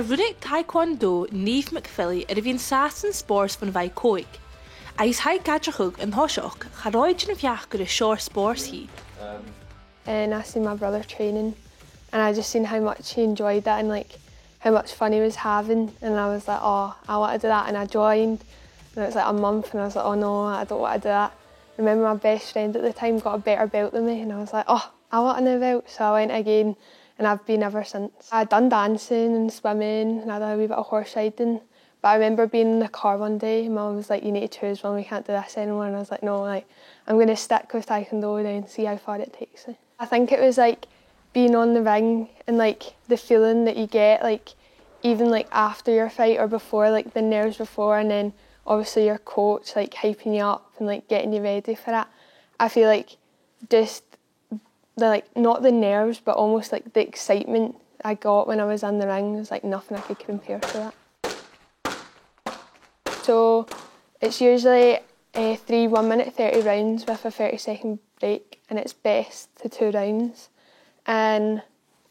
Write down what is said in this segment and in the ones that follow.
runnig taekwondo Neve McPhillie a bhíon sastan spórs fan bhaid coig. Agus haid gadrachug an thoiseach, charáid in a bheach gur a seoir spórs hí. And I seen my brother training and I just seen how much he enjoyed that and like how much fun he was having, and I was like, oh, I want to do that, and I joined and it was like a month and I was like, oh no, I don't want to do that. I remember my best friend at the time got a better belt than me and I was like, oh, I want a new belt, so I went again and I've been ever since. I'd done dancing and swimming and I done a wee bit of horse riding, but I remember being in the car one day and Mum was like, you need to choose one, we can't do this anymore, and I was like, no, like I'm going to stick with taekwondo and see how far it takes me. I think it was like being on the ring and like the feeling that you get, like even like after your fight or before, like the nerves before, and then obviously your coach like hyping you up and like getting you ready for it. I feel like just the like not the nerves but almost like the excitement I got when I was in the ring was like nothing I could compare to that. So it's usually 3 1-minute 30 rounds with a 30-second break, and it's best to 2 rounds. And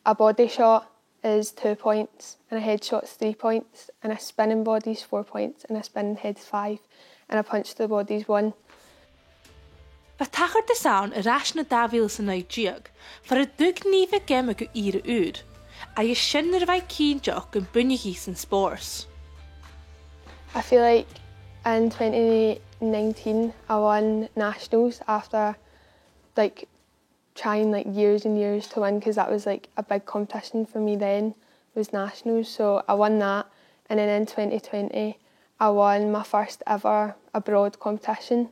a body shot is 2 points, and a head shot's 3 points, and a spinning body's 4 points, and a spinning head's 5, and a punch to the body's 1. Ba tachar de saun a ras na Davíl san Nigeag, for a dug Neve gemme go ire úd, a is sin er bhaid cínteach go bunnigí san spórs. I feel like in 2019 I won nationals after like trying like years and years to win, because that was like a big competition for me then, was nationals, so I won that. And then in 2020 I won my first ever abroad competition,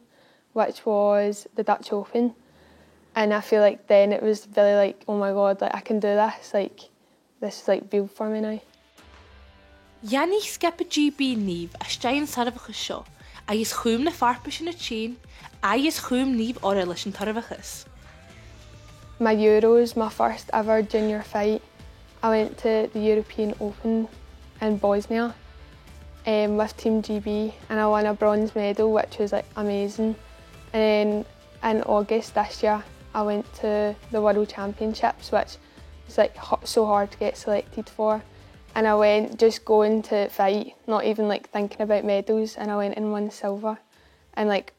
which was the Dutch Open, and I feel like then it was really like, oh my god, like I can do this, like this is like real for me now. Janny skip a GB Neve a stein sarvachas seo, a is chuim na farpas in a chain, a is chuim Neve orra leis an tarvachas. My Euros, my first ever junior fight, I went to the European Open in Bosnia with Team GB, and I won a bronze medal, which was like amazing. And then in August this year I went to the World Championships, which was like so hard to get selected for, and I went just going to fight, not even like thinking about medals, and I went and won silver. And like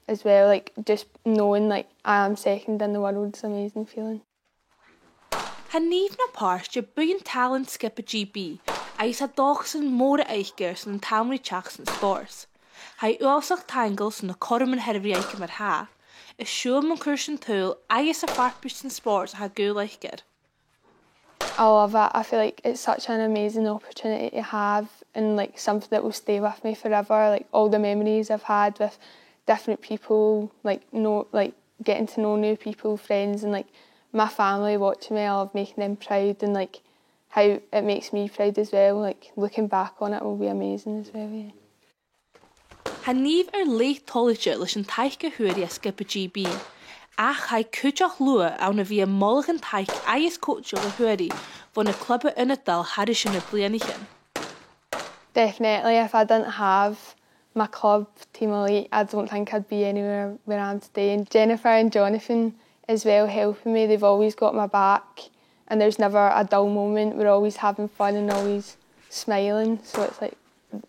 as well, like just knowing like I am second in the world is an amazing feeling. Ha Neve na páist je buin talent skip a GB, a is a dachsan móra eichgers an tamri chachs an spórs. Ha uasach tangles na corman hervri eiche mar ha, is shuam an cursion tool, a is a farpist an spórs ha gul eichger. I love it. I feel like it's such an amazing opportunity to have, and like something that will stay with me forever. Like all the memories I've had with different people, like getting to know new people, friends, and like my family watching me. I love making them proud, and like how it makes me proud as well. Like looking back on it will be amazing as well. Yeah. Ha Neve late tollage leis an taiche huiri a skip a GB. Ach hai cúteach lua an na bhí molach an taich a is coachol a huiri von a clubbe in it dal harish in a blianigin. Definitely, if I didn't have my club, Team Elite, I don't think I'd be anywhere where I am today. And Jennifer and Jonathan as well helping me. They've always got my back, and there's never a dull moment. We're always having fun and always smiling. So it's like,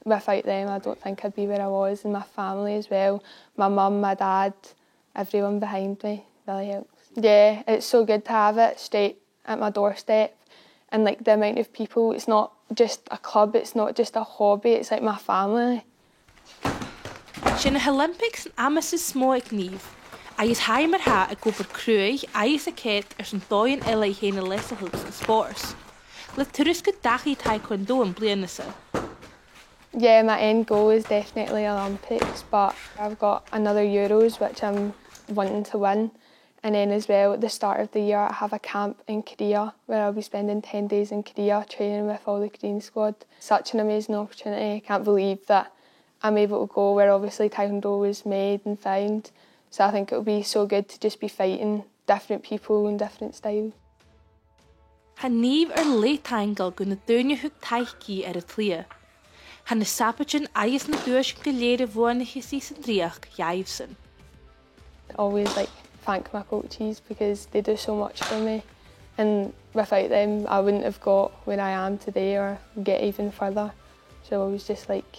without them, I don't think I'd be where I was. And my family as well, my mum, my dad, everyone behind me really helps. Yeah, it's so good to have it straight at my doorstep, and like the amount of people, it's not just a club, it's not just a hobby, it's like my family. Sin na Olympics an amas is smó ag Neve, a is hai mar ha a gobar cruig a is a cét san dóin eile héna lesa hoops an spórs. Le turis go dachi taekwondo an blianasa. Yeah, my end goal is definitely Olympics, but I've got another Euros which I'm wanting to win. And then as well, at the start of the year, I have a camp in Korea where I'll be spending 10 days in Korea training with all the Korean squad. Such an amazing opportunity. I can't believe that I'm able to go where obviously taekwondo was made and found. So I think it'll be so good to just be fighting different people and different styles. Ha Neve late tangle go na dúine hug taichí a tlia. Ha na sapachin a is na dúis go léir bhuana hisí san dríach jaivsan. Always like thank my coaches because they do so much for me, and without them I wouldn't have got where I am today or get even further. So I was just like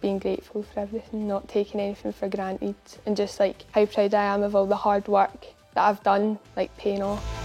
being grateful for everything, not taking anything for granted, and just like how proud I am of all the hard work that I've done, like paying off.